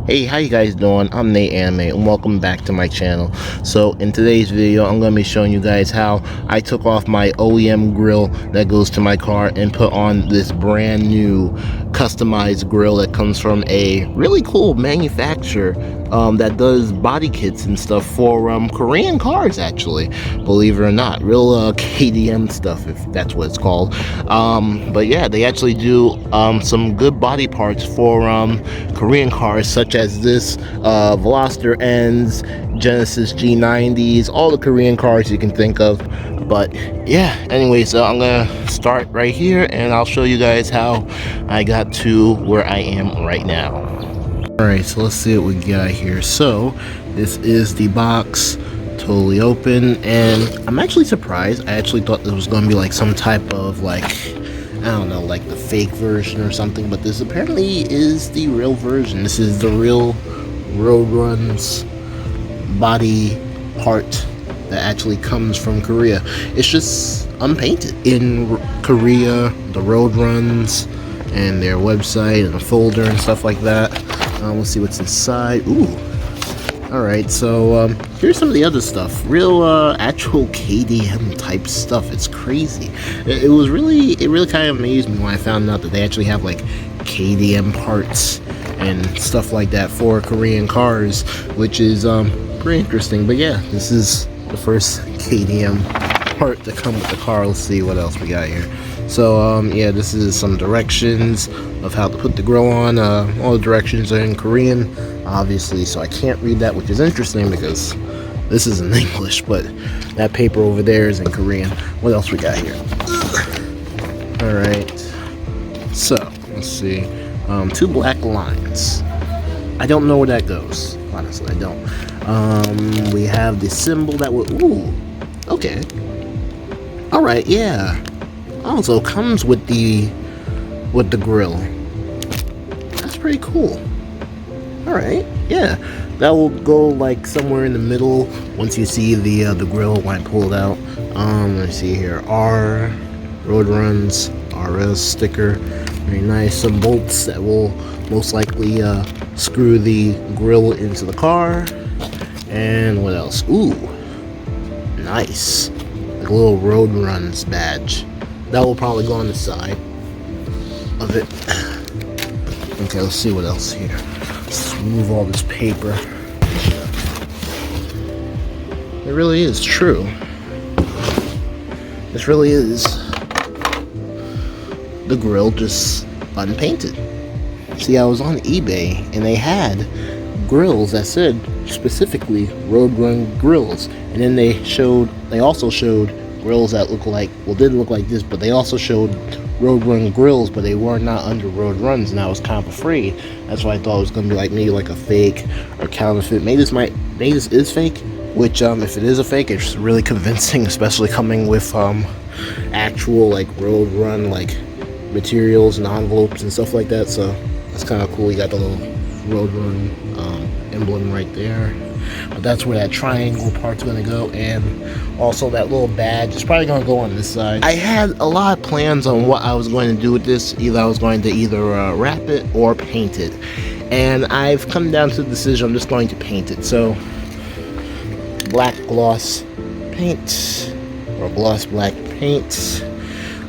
Hey, how you guys doing? I'm Nate Anime and welcome back to my channel. So in today's video, I'm going to be showing you guys how I took off my OEM grill that goes to my car and put on this brand new customized grill that comes from a really cool manufacturer that does body kits and stuff for Korean cars, actually, believe it or not. Real KDM stuff, if that's what it's called. But yeah, they actually do some good body parts for Korean cars, such as this Veloster Ns, Genesis G90s, all the Korean cars you can think of. But yeah, anyway, so I'm gonna start right here and I'll show you guys how I got to where I am right now. Alright, so let's see what we got here. So this is the box, totally open, and I'm actually surprised. I actually thought this was gonna be like some type of like, I don't know, like the fake version or something, but this apparently is the real version. This is the real Roadruns body part that actually comes from Korea. It's just unpainted. In Korea, the Roadruns and their website and a folder and stuff like that. Let's see what's inside. Ooh. Alright, so here's some of the other stuff. Real actual KDM type stuff. It's crazy. It really kind of amazed me when I found out that they actually have like KDM parts and stuff like that for Korean cars, which is pretty interesting. But yeah, this is the first KDM part to come with the car. Let's see what else we got here. So yeah, this is some directions of how to put the grill on. All the directions are in Korean, obviously, so I can't read that, which is interesting because this is in English, but that paper over there is in Korean. What else we got here? Alright, so let's see. 2 black lines. I don't know where that goes, honestly. I don't. We have the symbol that would, ooh, okay. Alright, yeah. Also comes with the grill. That's pretty cool. Alright, yeah. That will go like somewhere in the middle once you see the grill when I pull it out. Let's see here. R Roadruns RS sticker. Very nice. Some bolts that will most likely screw the grill into the car. And what else? Ooh, nice. Like a little Roadruns badge. That will probably go on the side of it. Okay, let's see what else here. Let's remove all this paper. It really is true. This really is the grill, just unpainted. See, I was on eBay and they had grills that said specifically Roadrun grills, and then they also showed grills that look like, well, didn't look like this, but they also showed Roadrun grills, but they were not under Roadruns, and I was kind of afraid. That's why I thought it was gonna be like maybe like a fake or counterfeit. Maybe this is fake, which if it is a fake, it's really convincing, especially coming with actual like Roadrun like materials and envelopes and stuff like that. So that's kind of cool. You got the little Roadrun emblem right there, but that's where that triangle part's gonna go, and also that little badge is probably gonna go on this side. I had a lot of plans on what I was going to do with this. I was going to wrap it or paint it, and I've come down to the decision I'm just going to paint it. So black gloss paint, or gloss black paint.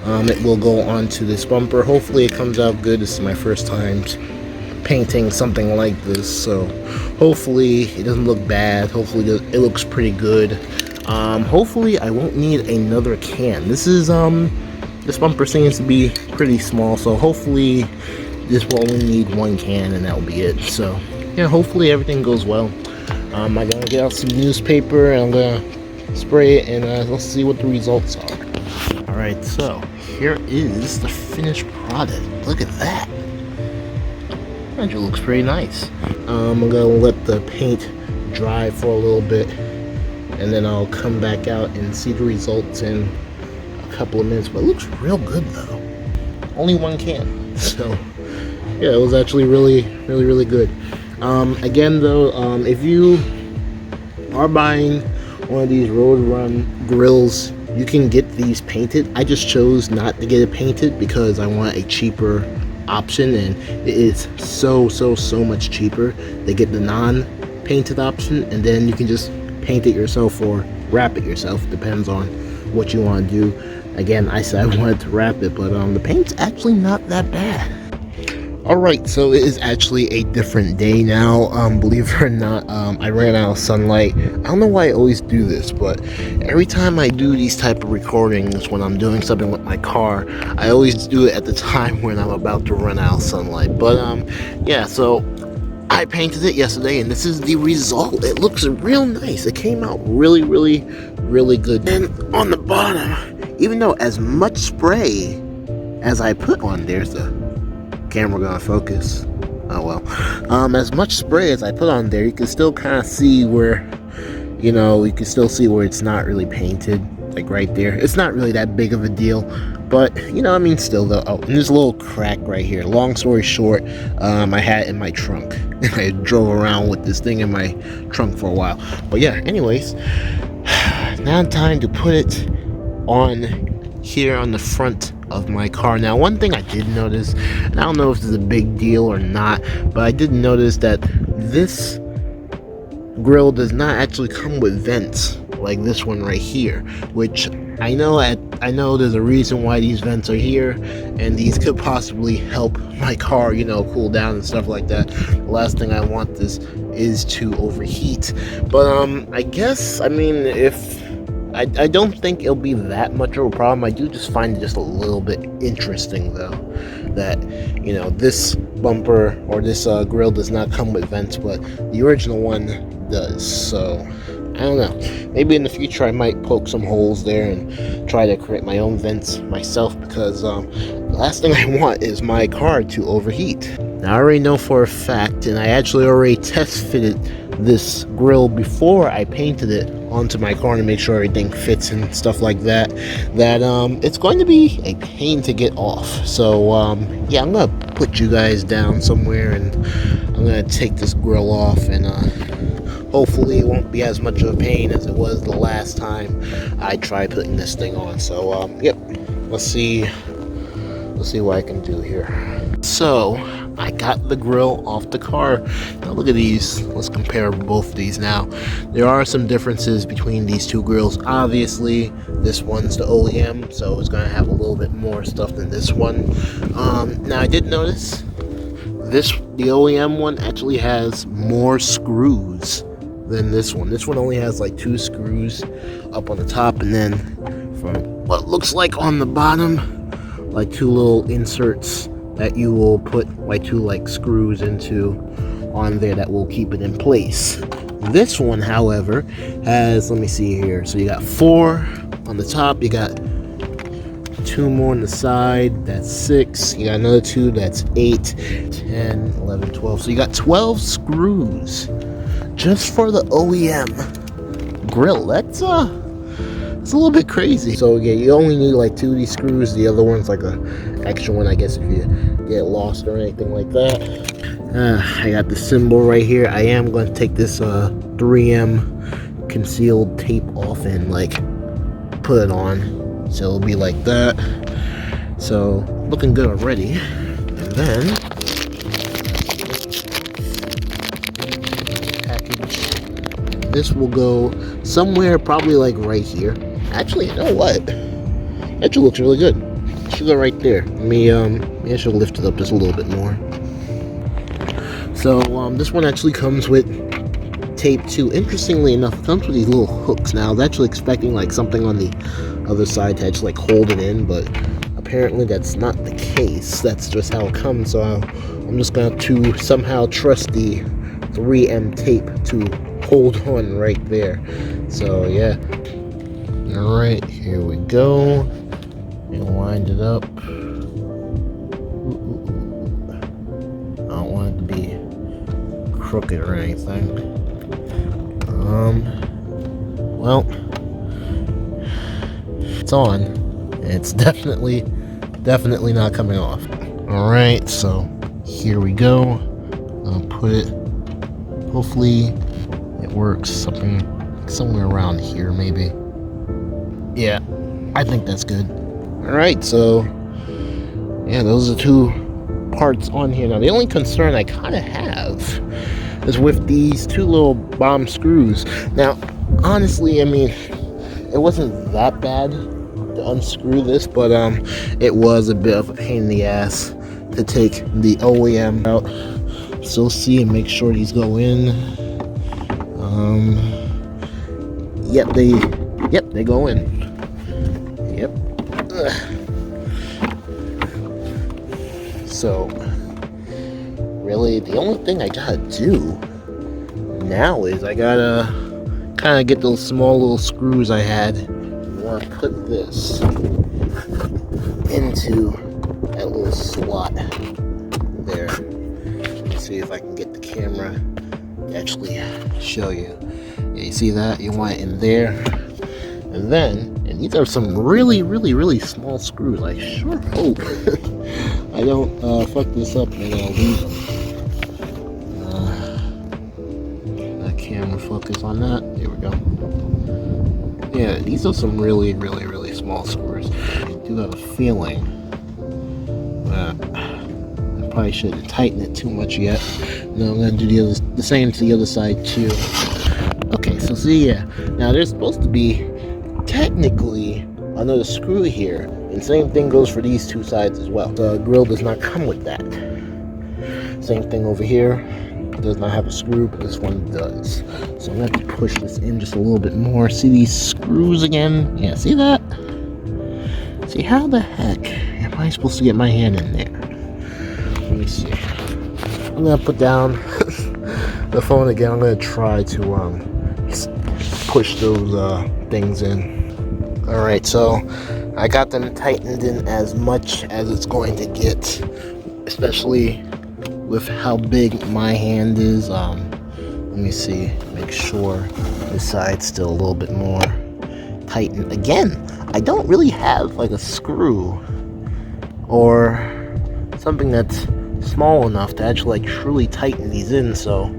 It will go onto this bumper. Hopefully it comes out good. This is my first time painting something like this, so hopefully it doesn't look bad. Hopefully it looks pretty good. Hopefully I won't need another can. This bumper seems to be pretty small, so hopefully this will only need 1 can and that'll be it. So yeah, hopefully everything goes well. I'm gonna get out some newspaper and I'm gonna spray it, and let's see what the results are. Alright, so here is the finished product. Look at that. It looks pretty nice. I'm gonna let the paint dry for a little bit, and then I'll come back out and see the results in a couple of minutes. But it looks real good though. Only 1 can, so yeah, it was actually really good. Again though, if you are buying one of these Roadrun grills, you can get these painted. I just chose not to get it painted because I want a cheaper option, and it is so much cheaper. They get the non-painted option, and then you can just paint it yourself or wrap it yourself, depends on what you want to do. Again, I said I wanted to wrap it, but the paint's actually not that bad. Alright, so it is actually a different day now. Believe it or not, I ran out of sunlight. I don't know why I always do this, but every time I do these type of recordings when I'm doing something with my car, I always do it at the time when I'm about to run out of sunlight. But yeah, so I painted it yesterday, and this is the result. It looks real nice. It came out really good. And on the bottom, even though as much spray as I put on, there's the camera gonna focus. Oh well. As much spray as I put on there, you can still kind of see where, you can still see where it's not really painted, like right there. It's not really that big of a deal, but I mean, still though. Oh, and there's a little crack right here. Long story short, I had it in my trunk. I drove around with this thing in my trunk for a while. But yeah, anyways, now time to put it on here on the front of my car. Now, one thing I did notice, and I don't know if this is a big deal or not, but I did notice that this grill does not actually come with vents like this one right here, which I know there's a reason why these vents are here, and these could possibly help my car, cool down and stuff like that. The last thing I want this is to overheat. But I guess, I mean, if I don't think it'll be that much of a problem. I do just find it just a little bit interesting, though, that, this bumper or this grill does not come with vents, but the original one does. So, I don't know. Maybe in the future I might poke some holes there and try to create my own vents myself, because the last thing I want is my car to overheat. Now, I already know for a fact, and I actually already test fitted this grill before I painted it onto my car to make sure everything fits and stuff like that, it's going to be a pain to get off. So yeah, I'm gonna put you guys down somewhere, and I'm gonna take this grill off, and hopefully it won't be as much of a pain as it was the last time I tried putting this thing on. So yep, let's see what I can do here. So I got the grill off the car. Now look at these. Let's compare both of these now. There are some differences between these two grills. Obviously, this one's the OEM, so it's gonna have a little bit more stuff than this one. Now I did notice the OEM one actually has more screws than this one. This one only has like 2 screws up on the top, and then from what looks like on the bottom, like 2 little inserts that you will put like 2 screws into on there that will keep it in place. This one, however, has, let me see here, so you got 4 on the top, you got 2 more on the side, that's 6, you got another 2, that's 8, 10, 11, 12, so you got 12 screws just for the OEM grill. That's it's a little bit crazy. So yeah, you only need like 2 of these screws. The other one's like a extra one, I guess, if you get lost or anything like that. I got the symbol right here. I am going to take this 3M concealed tape off and put it on, so it'll be like that. So looking good already. And then package. This will go somewhere probably right here. Actually, you know what? It actually looks really good. It should go right there. Maybe I should lift it up just a little bit more. So this one actually comes with tape too. Interestingly enough, it comes with these little hooks. Now I was actually expecting something on the other side to actually hold it in, but apparently that's not the case. That's just how it comes. So I'm just going to somehow trust the 3M tape to hold on right there. So yeah. Alright, here we go. And wind it up. I don't want it to be crooked or anything. Well, it's on. It's definitely not coming off. Alright, so here we go. I'll put it, hopefully it works somewhere around here maybe. Yeah, I think that's good. Alright, so yeah, those are 2 parts on here. Now the only concern I kind of have is with these two little bomb screws. Now honestly, I mean, it wasn't that bad to unscrew this, but it was a bit of a pain in the ass to take the OEM out. So see and make sure these go in. Yep, they go in. Yep. So really the only thing I gotta do now is I gotta kind of get those small little screws I had. I want to put this into that little slot there. Let's see if I can get the camera to actually show you. Yeah, you see that? You want it in there. And then, and these are some really, really, really small screws. I sure hope I don't fuck this up and I'll lose them. That camera focus on that. There we go. Yeah, these are some really, really, really small screws. I do have a feeling that I probably shouldn't tighten it too much yet. No, I'm gonna do the same to the other side too. Okay, so see, yeah. Now there's supposed to be technically another screw here, and same thing goes for these two sides as well. The grill does not come with that. Same thing over here. Does not have a screw, but this one does. So I'm going to have to push this in just a little bit more. See these screws again? Yeah, see that? See, how the heck am I supposed to get my hand in there? Let me see. I'm going to put down the phone again. I'm going to try to push those things in. Alright, so I got them tightened in as much as it's going to get, especially with how big my hand is. Let me see, make sure this side's still a little bit more tightened. Again, I don't really have like a screw or something that's small enough to actually like truly tighten these in, so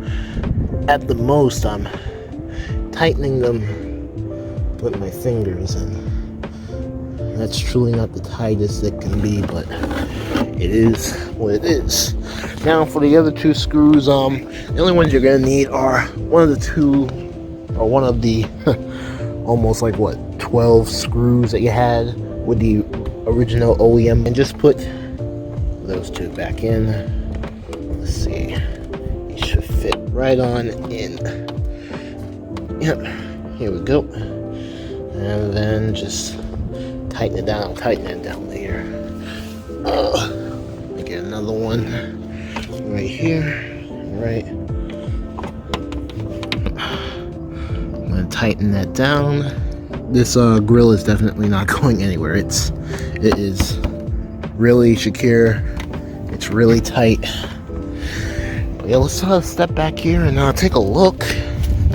at the most I'm tightening them with my fingers, and that's truly not the tightest it can be, but it is what it is. Now for the other two screws, the only ones you're gonna need are one of the almost like what, 12 screws that you had with the original OEM, and just put those two back in. Let's see, it should fit right on in. Yep, here we go. And then just tighten it down there. Get another one right here, right. I'm gonna tighten that down. This grill is definitely not going anywhere. It is really secure. It's really tight. But yeah, let's step back here and take a look.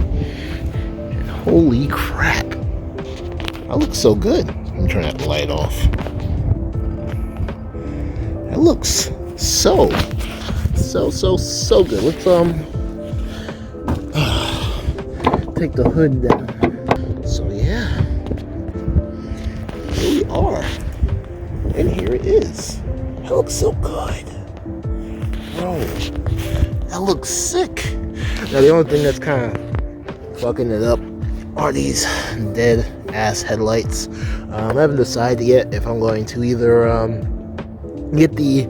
And holy crap, that looks so good. Let me turn that light off. That looks so good. Let's take the hood down. So yeah, here we are, and here it is. That looks so good, bro. That looks sick. Now the only thing that's kind of fucking it up are these dead ass headlights. I haven't decided yet if I'm going to either get the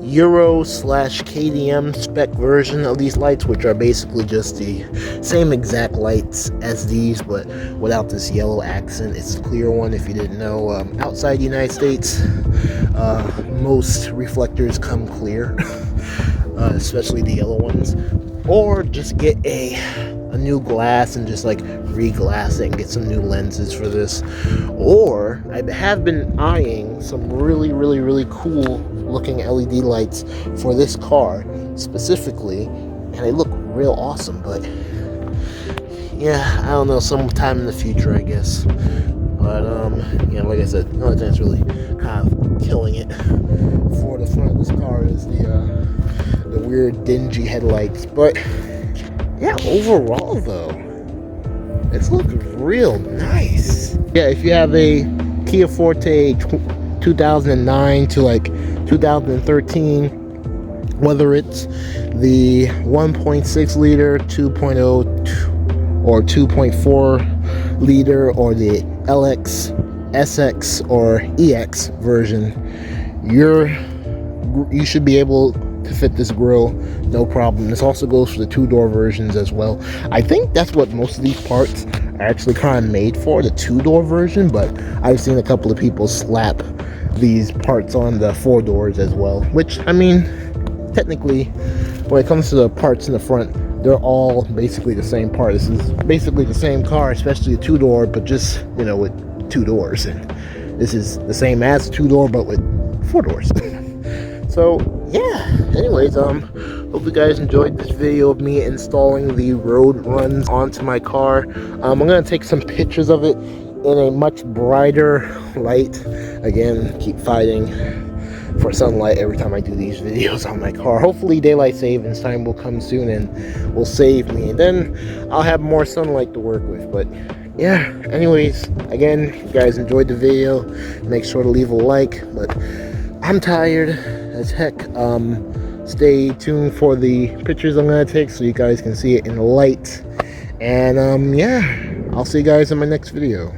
Euro/KDM spec version of these lights, which are basically just the same exact lights as these, but without this yellow accent. It's a clear one, if you didn't know. Outside the United States, most reflectors come clear, especially the yellow ones. Or just get a new glass and just like re-glass it and get some new lenses for this. Or I have been eyeing some really cool looking LED lights for this car specifically, and they look real awesome. But yeah, I don't know, sometime in the future, I guess. But yeah, like I said, the only thing that's really kind of killing it for the front of this car is the weird dingy headlights. But yeah, overall though, it's looking real nice. Yeah, if you have a Kia Forte 2009 to like 2013, whether it's the 1.6 liter, 2.0, or 2.4 liter, or the LX, SX, or EX version, you should be able to fit this grill no problem. This also goes for the two-door versions as well. I think that's what most of these parts are actually kind of made for, the two-door version, but I've seen a couple of people slap these parts on the four doors as well, which, I mean, technically, when it comes to the parts in the front, they're all basically the same part. This is basically the same car, especially a two-door, but just, you know, with two doors. And this is the same as a two-door, but with four doors. So yeah, anyways, hope you guys enjoyed this video of me installing the Roadruns onto my car. I'm gonna take some pictures of it in a much brighter light. Again, keep fighting for sunlight every time I do these videos on my car. Hopefully daylight savings time will come soon and will save me, and then I'll have more sunlight to work with. But yeah, anyways, again, if you guys enjoyed the video, make sure to leave a like. But I'm tired as heck. Stay tuned for the pictures I'm gonna take so you guys can see it in the light. And yeah, I'll see you guys in my next video.